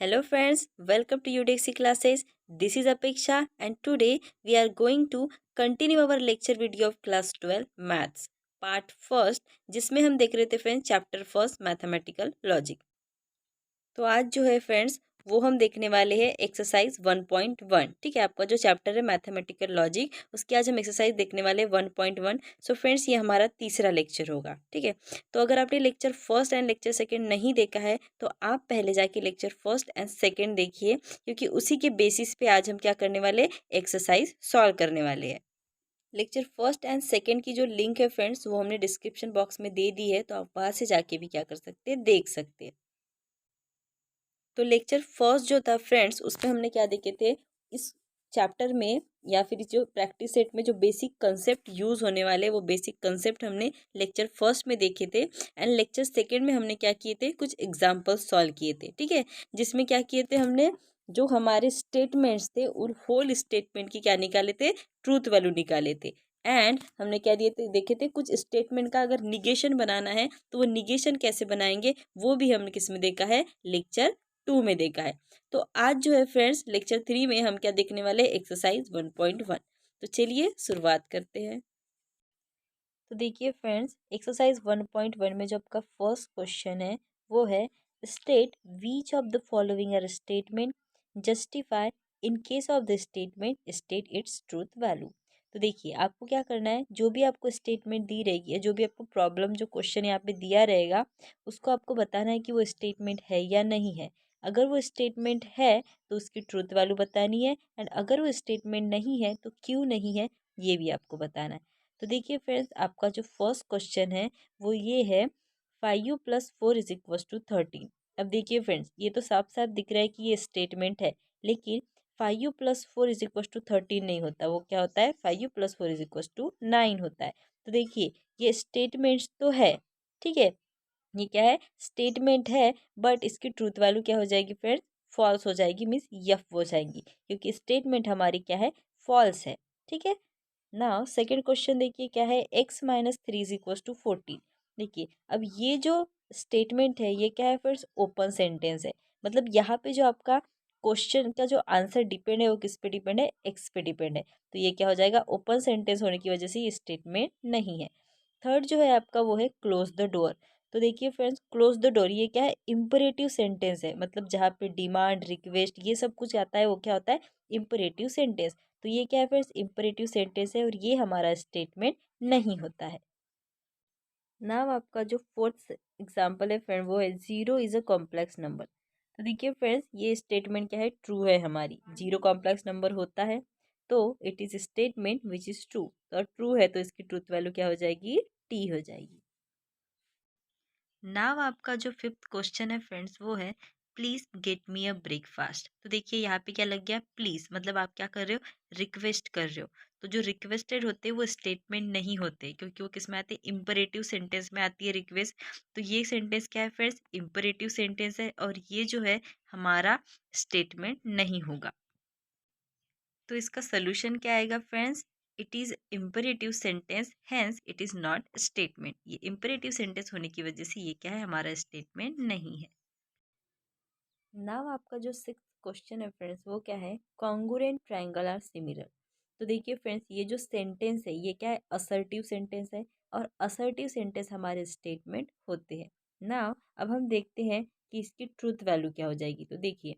Hello friends, welcome to UDXC classes. This is Apeksha and today we are going to continue our lecture video of class 12 maths part first जिसमें हम देख रहे थे friends chapter first mathematical logic. तो आज जो है friends वो हम देखने वाले हैं एक्सरसाइज 1.1। ठीक है, आपका जो चैप्टर है मैथमेटिकल लॉजिक उसकी आज हम एक्सरसाइज देखने वाले हैं 1.1। सो फ्रेंड्स ये हमारा तीसरा लेक्चर होगा। ठीक है, तो अगर आपने lecture first and lecture second नहीं देखा है तो आप पहले जाके लेक्चर फर्स्ट एंड सेकंड देखिए, क्योंकि उसी के बेसिस पे आज हम क्या करने वाले एक्सरसाइज सॉल्व करने वाले हैं। लेक्चर फर्स्ट एंड सेकंड की जो लिंक है फ्रेंड्स वो हमने डिस्क्रिप्शन बॉक्स में दे दी है, तो आप वहाँ से जाके भी क्या कर सकते हैं, देख सकते हैं। तो लेक्चर फर्स्ट जो था फ्रेंड्स उसमें हमने क्या देखे थे, इस चैप्टर में या फिर जो प्रैक्टिस सेट में जो बेसिक कंसेप्ट यूज़ होने वाले वो बेसिक कंसेप्ट हमने लेक्चर फर्स्ट में देखे थे। एंड लेक्चर सेकंड में हमने क्या किए थे, कुछ एग्जाम्पल्स सॉल्व किए थे। ठीक है, जिसमें क्या किए थे हमने, जो हमारे स्टेटमेंट्स थे उन होल स्टेटमेंट की क्या निकाले थे, ट्रूथ वैल्यू निकाले थे। एंड हमने क्या दिए थे, देखे थे कुछ स्टेटमेंट का अगर निगेशन बनाना है तो वो निगेशन कैसे बनाएंगे वो भी हमने किस में देखा है, लेक्चर 2 में देखा है। तो आज जो है फ्रेंड्स लेक्चर 3 में हम क्या देखने वाले, एक्सरसाइज 1.1। तो चलिए शुरुआत करते हैं। तो देखिए फ्रेंड्स एक्सरसाइज 1.1 में जो आपका फर्स्ट क्वेश्चन है वो है, state which of the following are statement justify in case of the statement state its truth value. तो देखिए आपको क्या करना है, जो भी आपको स्टेटमेंट दी रहेगी या जो भी आपको प्रॉब्लम जो क्वेश्चन यहाँ पे दिया रहेगा उसको आपको बताना है कि वो स्टेटमेंट है या नहीं है। अगर वो स्टेटमेंट है तो उसकी ट्रूथ वैल्यू बतानी है, एंड अगर वो स्टेटमेंट नहीं है तो क्यों नहीं है ये भी आपको बताना है। तो देखिए फ्रेंड्स आपका जो फर्स्ट क्वेश्चन है वो ये है, 5u+4 = 13। अब देखिए फ्रेंड्स ये तो साफ साफ दिख रहा है कि ये स्टेटमेंट है, लेकिन 5u+4 = 13 नहीं होता, वो क्या होता है, 5u+4 = 9 होता है। तो देखिए ये स्टेटमेंट्स तो है, ठीक है, ये क्या है, स्टेटमेंट है, बट इसकी ट्रूथ वैल्यू क्या हो जाएगी फ्रेंड्स, फॉल्स हो जाएगी, मीन्स यफ हो जाएंगी, क्योंकि स्टेटमेंट हमारी क्या है, फॉल्स है। ठीक है, नाउ सेकेंड क्वेश्चन देखिए क्या है, x-3 = 14। देखिए अब ये जो स्टेटमेंट है ये क्या है फ्रेंड्स, ओपन सेंटेंस है। मतलब यहाँ पे जो आपका क्वेश्चन का जो आंसर डिपेंड है वो किस पे डिपेंड है, एक्स पे डिपेंड है। तो ये क्या हो जाएगा, ओपन सेंटेंस होने की वजह से ये स्टेटमेंट नहीं है। थर्ड जो है आपका वो है क्लोज द डोर। तो देखिए फ्रेंड्स क्लोज द डोर ये क्या है, इम्परेटिव सेंटेंस है, मतलब जहाँ पे डिमांड रिक्वेस्ट ये सब कुछ आता है वो क्या होता है, इम्परेटिव सेंटेंस। तो ये क्या है फ्रेंड्स, इम्परेटिव सेंटेंस है और ये हमारा स्टेटमेंट नहीं होता है। नाउ आपका जो फोर्थ एग्जाम्पल है फ्रेंड वो है, 0 इज़ अ कॉम्प्लेक्स नंबर। तो देखिए फ्रेंड्स ये स्टेटमेंट क्या है, ट्रू है, हमारी 0 कॉम्प्लेक्स नंबर होता है, तो it is statement which is true. तो ट्रू है तो इसकी ट्रूथ वैल्यू क्या हो जाएगी, टी हो जाएगी। नाव आपका जो फिफ्थ क्वेश्चन है फ्रेंड्स वो है, please get me a breakfast. तो देखिए यहाँ पे क्या लग गया, प्लीज़, मतलब आप क्या कर रहे हो, रिक्वेस्ट कर रहे हो। तो जो रिक्वेस्टेड होते हैं वो स्टेटमेंट नहीं होते, क्योंकि वो किस में आते हैं, इम्परेटिव सेंटेंस में आती है रिक्वेस्ट। तो ये सेंटेंस क्या है फ्रेंड्स, इम्परेटिव सेंटेंस है और ये जो है हमारा स्टेटमेंट नहीं होगा। तो इसका सोल्यूशन क्या आएगा friends, it is imperative sentence hence it is not statement. ये इम्परेटिव सेंटेंस होने की वजह से ये क्या है, हमारा स्टेटमेंट नहीं है। नाउ आपका जो सिक्स्थ क्वेश्चन है फ्रेंड्स वो क्या है, कॉन्ग्रुएंट ट्रायंगल आर सिमिलर। तो देखिए फ्रेंड्स ये जो सेंटेंस है ये क्या है, असर्टिव सेंटेंस है, और असर्टिव सेंटेंस हमारे स्टेटमेंट होते हैं। नाउ अब हम देखते हैं कि इसकी ट्रूथ वैल्यू क्या हो जाएगी। तो देखिए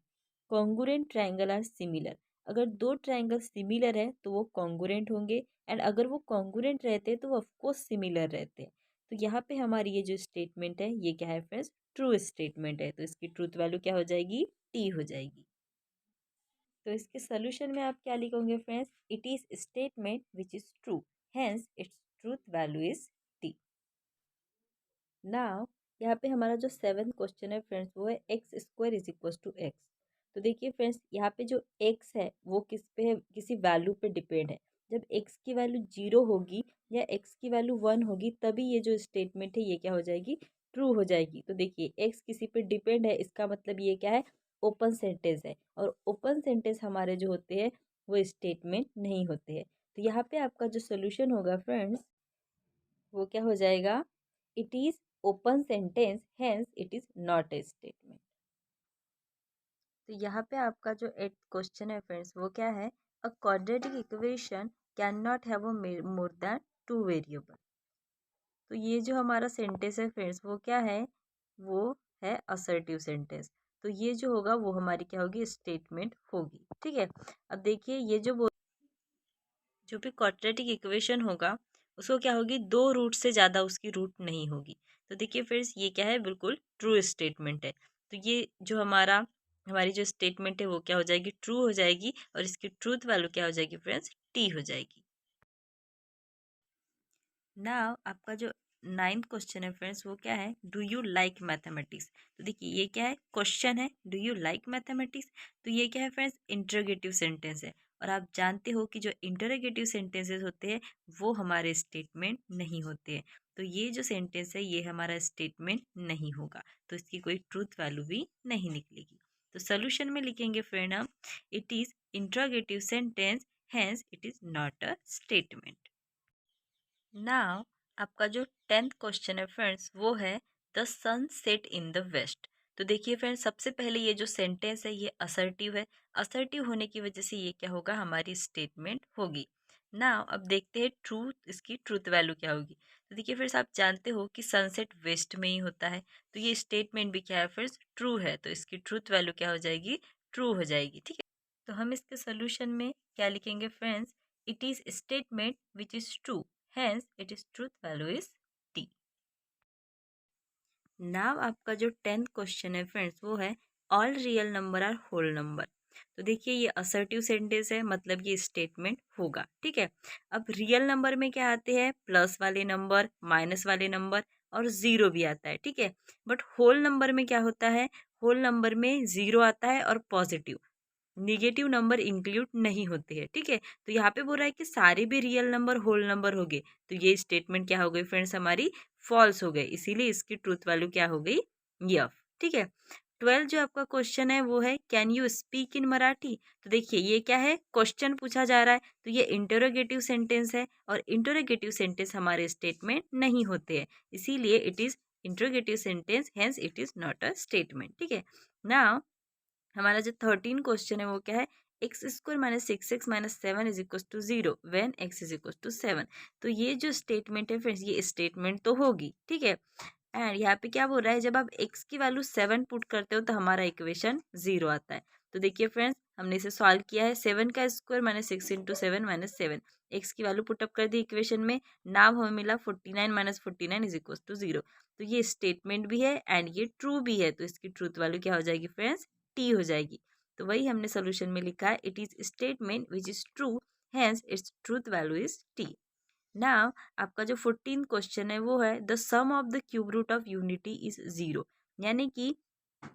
कॉन्ग्रुएंट ट्रायंगल आर सिमिलर, अगर दो ट्रायंगल सिमिलर है तो वो कॉन्ग्रुएंट होंगे, एंड अगर वो कॉन्ग्रुएंट रहते हैं तो वो ऑफकोर्स सिमिलर रहते हैं। तो यहाँ पे हमारी ये जो स्टेटमेंट है ये क्या है फ्रेंड्स, ट्रू स्टेटमेंट है, तो इसकी ट्रूथ वैल्यू क्या हो जाएगी, टी हो जाएगी। तो इसके सोल्यूशन में आप क्या लिखोगे friends, it is statement which is true, hence its truth value is T. Now यहाँ पे हमारा जो सेवेंथ क्वेश्चन है फ्रेंड्स वो है, x² = x। तो देखिए फ्रेंड्स यहाँ पे जो x है वो किस पे है, किसी वैल्यू पे डिपेंड है। जब x की वैल्यू 0 होगी या x की वैल्यू 1 होगी तभी ये जो स्टेटमेंट है ये क्या हो जाएगी, ट्रू हो जाएगी। तो देखिए x किसी पे डिपेंड है, इसका मतलब ये क्या है, ओपन सेंटेंस है, और ओपन सेंटेंस हमारे जो होते हैं वो स्टेटमेंट नहीं होते हैं। तो यहाँ पे आपका जो सोल्यूशन होगा फ्रेंड्स वो क्या हो जाएगा, it is open sentence hence it is not a statement. तो यहाँ पे आपका जो 8th क्वेश्चन है फ्रेंड्स वो क्या है, a quadratic equation can not have a more than 2 variable. तो ये जो हमारा सेंटेंस है फ्रेंड्स वो क्या है, वो है असर्टिव सेंटेंस। तो ये जो होगा वो हमारी क्या होगी, स्टेटमेंट होगी। ठीक है, अब देखिए ये जो भी क्वाड्रेटिक इक्वेशन होगा उसको क्या होगी, 2 रूट से ज़्यादा उसकी रूट नहीं होगी। तो देखिए फ्रेंड्स ये क्या है, बिल्कुल ट्रू स्टेटमेंट है। तो ये जो हमारी जो स्टेटमेंट है वो क्या हो जाएगी, ट्रू हो जाएगी, और इसकी ट्रूथ वैल्यू क्या हो जाएगी फ्रेंड्स, टी हो जाएगी। नाउ आपका जो 9th क्वेश्चन है फ्रेंड्स वो क्या है, डू यू लाइक मैथमेटिक्स। तो देखिए ये क्या है, क्वेश्चन है, डू यू लाइक मैथमेटिक्स। तो ये क्या है फ्रेंड्स, इंटरोगेटिव सेंटेंस है, और आप जानते हो कि जो इंटरोगेटिव सेंटेंसेस होते हैं वो हमारे स्टेटमेंट नहीं होते हैं। तो ये जो सेंटेंस है ये हमारा स्टेटमेंट नहीं होगा, तो इसकी कोई ट्रूथ वैल्यू भी नहीं निकलेगी। तो सोल्यूशन में लिखेंगे फ्रेंड हम, it is interrogative sentence, hence it is not a statement. Now आपका जो 10th क्वेश्चन है फ्रेंड्स वो है, the sun set in the west. तो देखिए फ्रेंड्स सबसे पहले ये जो सेंटेंस है ये असर्टिव है, असर्टिव होने की वजह से ये क्या होगा, हमारी स्टेटमेंट होगी। नाउ अब देखते हैं ट्रूथ, इसकी ट्रूथ वैल्यू क्या होगी। तो देखिए फ्रेंड्स आप जानते हो कि सनसेट वेस्ट में ही होता है, तो ये स्टेटमेंट भी क्या है फ्रेंड्स, ट्रू है, तो इसकी ट्रूथ वैल्यू क्या हो जाएगी, ट्रू हो जाएगी। ठीक है, तो हम इसके सोल्यूशन में क्या लिखेंगे friends, it is statement which is true, hence its truth value is t। Now आपका जो 10th क्वेश्चन है फ्रेंड्स वो है, all real number are whole number. तो देखिए ये असर्टिव सेंटेंस है, मतलब ये स्टेटमेंट होगा। ठीक है, अब रियल नंबर में क्या आते हैं, प्लस वाले नंबर, माइनस वाले नंबर, और जीरो भी आता है। ठीक है, बट होल नंबर में क्या होता है, होल नंबर में जीरो आता है और पॉजिटिव, निगेटिव नंबर इंक्लूड नहीं होते हैं। ठीक है, तो यहाँ पे बोल रहा है कि सारे भी रियल नंबर होल नंबर हो गए, तो ये स्टेटमेंट क्या हो गई फ्रेंड्स, हमारी फॉल्स हो गई, इसीलिए इसकी ट्रूथ वैल्यू क्या हो गई, यफ। ठीक है, 12 जो आपका क्वेश्चन है वो है, can you speak in Marathi. तो देखिए ये क्या है, क्वेश्चन पूछा जा रहा है, तो ये इंटरोगेटिव सेंटेंस है, और इंटरोगेटिव सेंटेंस हमारे स्टेटमेंट नहीं होते हैं, इसीलिए it is interrogative sentence, hence it is not a statement. ठीक है, नाउ हमारा जो 13 क्वेश्चन है वो क्या है, X square minus 6x minus 7 is equal to 0 when X is equal to 7। तो ये जो स्टेटमेंट है फ्रेंड्स ये स्टेटमेंट तो होगी। ठीक है, एंड यहाँ पे क्या बोल रहा है, जब आप x की वैल्यू 7 पुट करते हो तो हमारा इक्वेशन 0 आता है। तो देखिए फ्रेंड्स हमने इसे सॉल्व किया है, 7 का square minus 6 into 7 minus 7, x की वैल्यू पुटअप कर दी इक्वेशन में, नाम हमें मिला 49 माइनस 49 इज इक्वल टू 0। तो ये स्टेटमेंट भी है एंड ये ट्रू भी है, तो इसकी ट्रूथ वैल्यू क्या हो जाएगी फ्रेंड्स, टी हो जाएगी। तो वही हमने सोल्यूशन में लिखा है, it is statement which is true, hence its truth value is T. Now आपका जो 14 क्वेश्चन है वो है, the sum of the cube root of unity is 0। यानी कि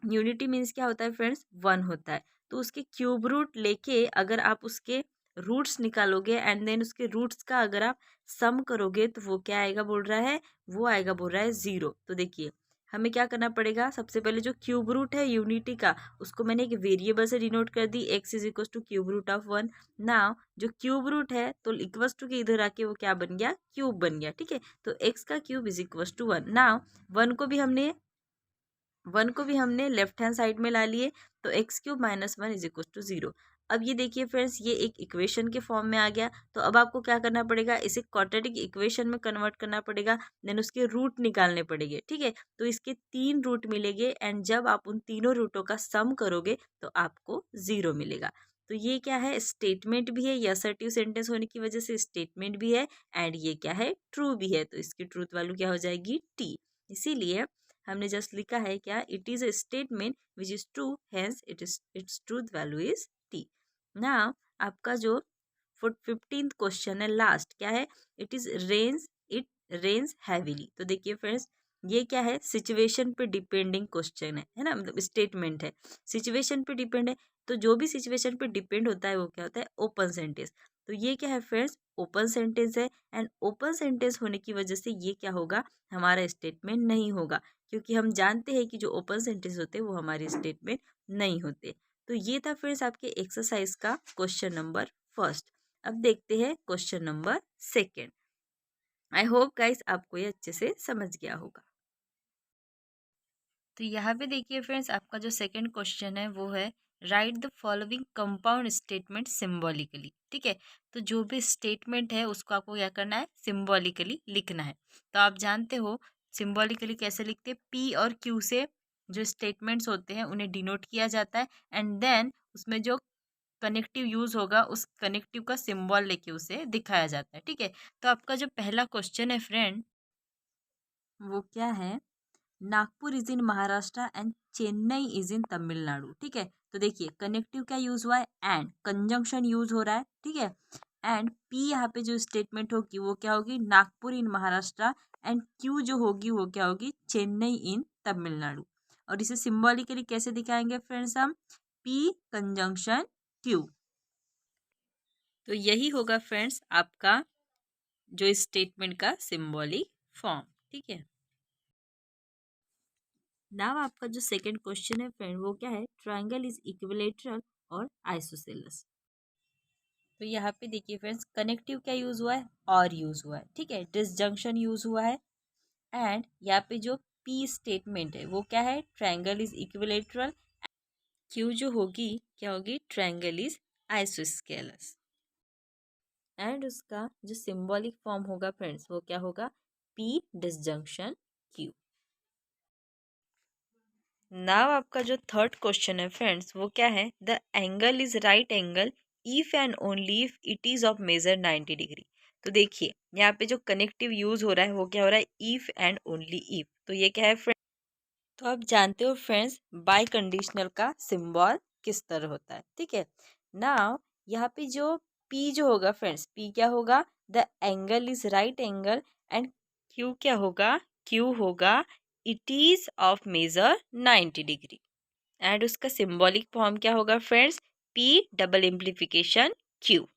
यूनिटी मीन्स क्या होता है फ्रेंड्स, 1 होता है, तो उसके क्यूब रूट लेके अगर आप उसके रूट्स निकालोगे एंड देन उसके रूट्स का अगर आप सम करोगे तो वो क्या आएगा बोल रहा है, वो आएगा बोल रहा है 0। तो देखिए हमें क्या करना पड़ेगा, सबसे पहले जो क्यूब रूट है यूनिटी का उसको मैंने एक वेरिएबल से डिनोट कर दी, x is equal to cube root of 1। Now जो क्यूब रूट है तो इक्वल्स टू के इधर आके वो क्या बन गया, क्यूब बन गया। ठीक है, तो x का cube is equal to 1। Now 1 को भी हमने लेफ्ट हैंड साइड में ला लिए, तो X cube minus 1 is equal to 0। अब ये देखिए फ्रेंड्स ये एक इक्वेशन के फॉर्म में आ गया, तो अब आपको क्या करना पड़ेगा, इसे क्वाड्रेटिक इक्वेशन में कन्वर्ट करना पड़ेगा, देन उसके रूट निकालने पड़ेंगे। ठीक है, तो इसके 3 रूट मिलेंगे एंड जब आप उन तीनों रूटों का सम करोगे तो आपको 0 मिलेगा। तो ये क्या है, स्टेटमेंट भी है, ये असर्टिव सेंटेंस होने की वजह से स्टेटमेंट भी है एंड ये क्या है, ट्रू भी है, तो इसकी ट्रूथ वैल्यू क्या हो जाएगी, टी। इसीलिए हमने जस्ट लिखा है क्या, it is a statement which is true, hence its truth value is T. Now आपका जो 15th क्वेश्चन है लास्ट क्या है, इट इज रेन्स हैवीली। तो देखिए फ्रेंड्स ये क्या है, सिचुएशन पे डिपेंडिंग क्वेश्चन है ना, मतलब स्टेटमेंट है, सिचुएशन पे डिपेंड है, तो जो भी सिचुएशन पे डिपेंड होता है वो क्या होता है, ओपन सेंटेंस। तो ये क्या है फ्रेंड्स, ओपन सेंटेंस है एंड ओपन सेंटेंस होने की वजह से ये क्या होगा, हमारा स्टेटमेंट नहीं होगा, क्योंकि हम जानते हैं कि जो ओपन सेंटेंस होते हैं वो हमारे स्टेटमेंट नहीं होते। तो ये था फ्रेंड्स आपके एक्सरसाइज का क्वेश्चन नंबर फर्स्ट। अब देखते हैं question number second. I hope guys आपको ये अच्छे से समझ गया होगा। तो यहाँ पे देखिए फ्रेंड्स आपका जो सेकंड क्वेश्चन है वो है, right the following compound statement symbolically. ठीक है, तो जो भी स्टेटमेंट है उसको आपको क्या करना है, सिम्बॉलिकली लिखना है। तो आप जानते हो सिम्बॉलिकली कैसे लिखते हैं, पी और क्यू से जो स्टेटमेंट्स होते हैं उन्हें डिनोट किया जाता है, एंड देन उसमें जो कनेक्टिव यूज होगा उस कनेक्टिव का सिंबल लेके उसे दिखाया जाता है। ठीक है, तो आपका जो पहला क्वेश्चन है फ्रेंड, वो क्या है, Nagpur is in Maharashtra and Chennai is in Tamil Nadu. ठीक है, तो देखिए कनेक्टिव क्या यूज हुआ है, एंड कंजंक्शन यूज हो रहा है। ठीक है, एंड पी यहाँ पे जो स्टेटमेंट होगी वो क्या होगी, नागपुर इन महाराष्ट्र, एंड क्यू जो होगी वो क्या होगी, चेन्नई इन तमिलनाडु। और इसे सिंबॉलिकली कैसे दिखाएंगे फ्रेंड्स हम, पी कंजंक्शन क्यू। तो यही होगा फ्रेंड्स आपका जो स्टेटमेंट का सिंबॉलिक फॉर्म। ठीक है, नाउ आपका जो सेकंड क्वेश्चन है फ्रेंड, वो क्या है, ट्रायंगल इज इक्विलेटरल और आइसोसेलेस। तो यहाँ पे देखिए फ्रेंड्स, कनेक्टिव क्या यूज हुआ है, और यूज हुआ है। ठीक है, डिसजंक्शन यूज हुआ है, एंड यहाँ पे जो पी स्टेटमेंट है वो क्या है, ट्रायंगल इज इक्विलेटरल, क्यू जो होगी क्या होगी, ट्रायंगल इज आइसोस्केलस, एंड उसका जो सिंबॉलिक फॉर्म होगा फ्रेंड्स वो क्या होगा, पी डिसजंक्शन क्यू। नाउ आपका जो थर्ड क्वेश्चन है फ्रेंड्स, वो क्या है, the angle is right angle if and only if it is of measure 90 degree. तो देखिए यहाँ पे जो कनेक्टिव यूज हो रहा है वो क्या हो रहा है, इफ एंड ओनली इफ। तो ये क्या है फ्रेंड्स, तो आप जानते हो फ्रेंड्स बाय कंडीशनल का सिंबल किस तरह होता है। ठीक है, नाउ यहाँ पे जो पी जो होगा फ्रेंड्स, पी क्या होगा, the angle is right angle, and Q क्या होगा, क्यू होगा it is of measure 90 degree, and उसका सिंबॉलिक फॉर्म क्या होगा friends, P double implication Q.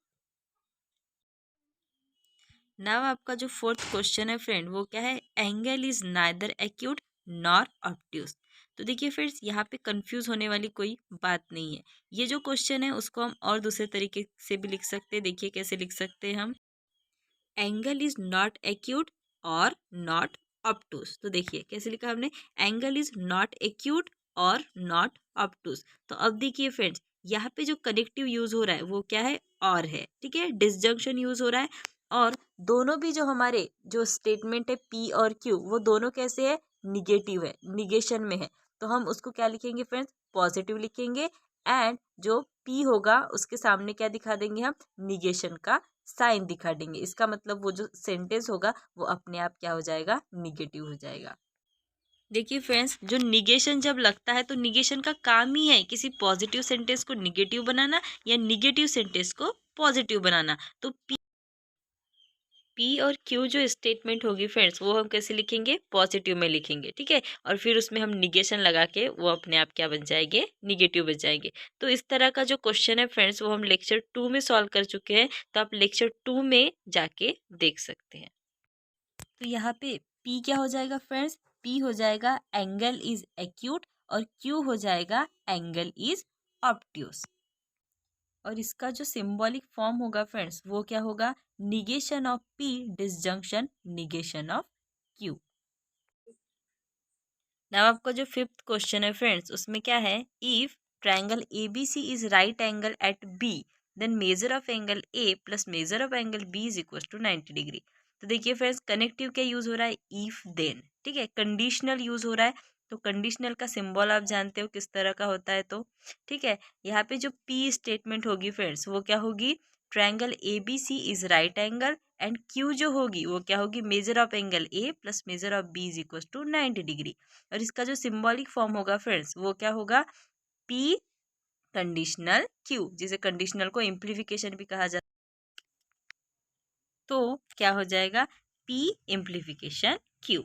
Now आपका जो फोर्थ क्वेश्चन है फ्रेंड, वो क्या है, angle is neither acute nor obtuse. तो देखिए फ्रेंड्स यहाँ पे कंफ्यूज होने वाली कोई बात नहीं है। ये जो क्वेश्चन है उसको हम और दूसरे तरीके से भी लिख सकते हैं। देखिए कैसे लिख सकते हैं हम, एंगल इज नॉट एक्यूट और नॉट ऑब्टूस। तो देखिए कैसे लिखा हमने, एंगल इज नॉट एक्यूट और नॉट ऑब्टूस। तो अब देखिए फ्रेंड्स यहाँ पे जो कनेक्टिव यूज हो रहा है वो क्या है, और है। ठीक है, डिसजंक्शन यूज हो रहा है, और दोनों भी जो हमारे जो स्टेटमेंट है पी और क्यू वो दोनों कैसे है, निगेटिव है, निगेशन में है। तो हम उसको क्या लिखेंगे फ्रेंड्स, पॉजिटिव लिखेंगे, एंड जो पी होगा उसके सामने क्या दिखा देंगे हम, निगेशन का साइन दिखा देंगे। इसका मतलब वो जो सेंटेंस होगा वो अपने आप क्या हो जाएगा, निगेटिव हो जाएगा। देखिए फ्रेंड्स जो निगेशन जब लगता है तो निगेशन का काम ही है किसी पॉजिटिव सेंटेंस को निगेटिव बनाना या निगेटिव सेंटेंस को पॉजिटिव बनाना। तो पी और क्यू जो स्टेटमेंट होगी फ्रेंड्स वो हम कैसे लिखेंगे, पॉजिटिव में लिखेंगे। ठीक है, और फिर उसमें हम निगेशन लगा के वो अपने आप क्या बन जाएंगे, निगेटिव बन जाएंगे। तो इस तरह का जो क्वेश्चन है फ्रेंड्स वो हम लेक्चर 2 में सॉल्व कर चुके हैं, तो आप लेक्चर 2 में जाके देख सकते हैं। तो यहाँ पे पी क्या हो जाएगा फ्रेंड्स, पी हो जाएगा एंगल इज एक्यूट, और क्यू हो जाएगा एंगल इज ऑब्ट्यूस। और इसका जो सिंबॉलिक फॉर्म होगा फ्रेंड्स वो क्या होगा, negation of P disjunction negation of Q. Now आपका जो फिफ्थ क्वेश्चन है फ्रेंड्स उसमें क्या है, if triangle ABC is right angle at B then measure of angle A plus measure of angle B is equal to 90 degree. तो देखिए friends connective क्या use हो रहा है, इफ देन। ठीक है, कंडीशनल यूज हो रहा है, तो कंडीशनल का सिंबल आप जानते हो किस तरह का होता है। तो ठीक है, यहाँ पे जो पी स्टेटमेंट होगी फ्रेंड्स वो क्या होगी, triangle A B C is right angle, and Q जो होगी वो क्या होगी, measure of angle A plus measure of B is equal to 90 degree. और इसका जो सिंबॉलिक फॉर्म होगा फ्रेंड्स वो क्या होगा, पी कंडीशनल क्यू, जिसे कंडीशनल को इम्प्लीफिकेशन भी कहा जाता है। तो क्या हो जाएगा, पी इम्प्लीफिकेशन क्यू।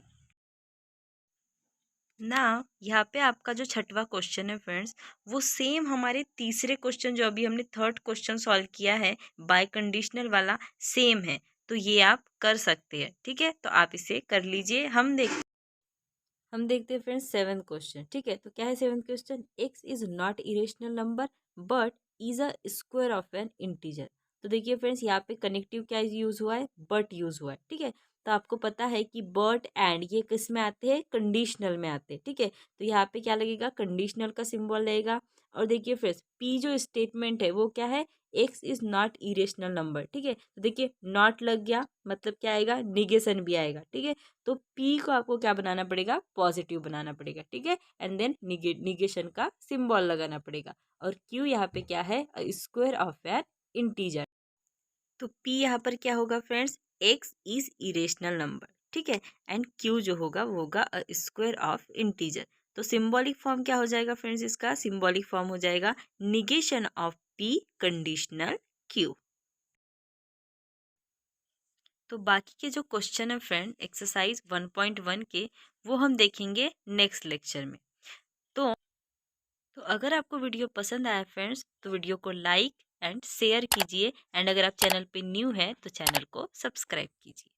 ना यहाँ पे आपका जो छठवां क्वेश्चन है फ्रेंड्स वो सेम हमारे तीसरे क्वेश्चन जो अभी हमने थर्ड क्वेश्चन सॉल्व किया है बाय कंडीशनल वाला सेम है। तो ये आप कर सकते हैं। ठीक है, तो आप इसे कर लीजिए। हम देखते हैं फ्रेंड्स सेवन क्वेश्चन। ठीक है, तो क्या है seven question, x is not irrational number but is a square of N integer. तो देखिए फ्रेंड्स यहाँ पे कनेक्टिव क्या यूज हुआ है, बट यूज हुआ है। ठीक है, तो आपको पता है कि बट एंड ये किस में आते हैं, कंडीशनल में आते हैं, ठीक है। तो यहाँ पे क्या लगेगा, कंडीशनल का सिंबल लगेगा। और देखिए फ्रेंड्स, पी जो स्टेटमेंट है वो क्या है, x is not irrational number, ठीक है। तो देखिए नॉट लग गया, मतलब क्या आएगा, निगेशन भी आएगा, ठीक है। तो पी को आपको क्या बनाना पड़ेगा, पॉजिटिव बनाना पड़ेगा, ठीक है। एंड देन निगेशन का सिंबल लगाना पड़ेगा। और क्यू यहाँ पे क्या है, स्क्वायर ऑफ एन इंटीजर। तो P यहाँ पर क्या होगा friends, X is irrational number, ठीक है। एंड Q जो होगा वो होगा स्क्वायर ऑफ इंटीजर। तो सिंबॉलिक फॉर्म क्या हो जाएगा फ्रेंड्स, इसका सिंबॉलिक फॉर्म हो जाएगा negation of P conditional Q। तो बाकी के जो क्वेश्चन है फ्रेंड एक्सरसाइज 1.1 के, वो हम देखेंगे नेक्स्ट लेक्चर में। तो तो अगर आपको वीडियो पसंद आया फ्रेंड्स, तो वीडियो को लाइक एंड शेयर कीजिए। एंड अगर आप चैनल पे न्यू हैं तो चैनल को सब्सक्राइब कीजिए।